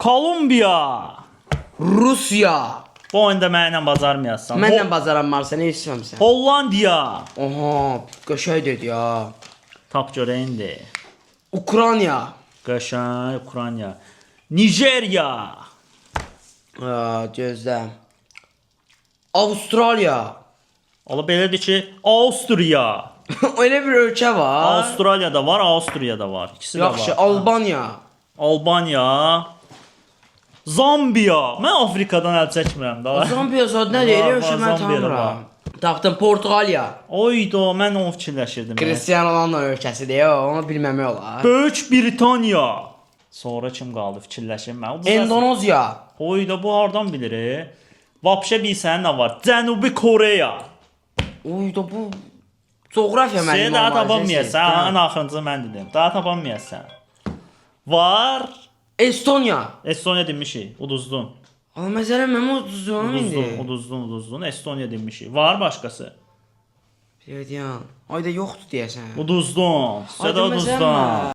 Kolumbiya. Rusiya. Bu oyunda mənlə bacarmayasan. Mənlə bacaranmarsa nə istəmirsən? Hollandiya. Oha, qəşəng dedi ya. Tap görəyindi. Ukrayna. Qəşəng Ukrayna. Nijeriya. Gözlə. Avstraliya. Ola belədir ki, Avstriya. Öyle bir ölkə var. Avustraliyada var, Avstriyada var. İkisi də var. Yaxşı, Albaniya. Albaniya. Zambiya. Mən Afrikadan əl çəkmirəm da. Zambiya zad nə deyir? Var, Ölkə var, mən Zambiyada tanımıram. Tapdım Portuqaliya. Oydo, mən onu fikirləşirdim. Cristiano Ronaldo ölkəsidir ya, onu bilməmək olar. Böyük Britaniya. Sonra kim qaldı fikirləşim mən. Endoneziya. Oydo, bu hardan bilir? Vapşə bilsən nə var? Cənubi Koreya. Oyda bu coğrafiya Şey müəllimi daha olmalı. tapanmayasan, ən axırıncı mən dedim. Daha tapanmayasan. Var. Estoniya. Estoniya demişik, uduzdun. Amma məsələn mən uduzdum indi. Uduzdun. Estoniya demişik. Var başqası. Bilirəm. Ayda yoxdur deyəsən. Uduzdun. Sədə Ayda məsələn uduzdun.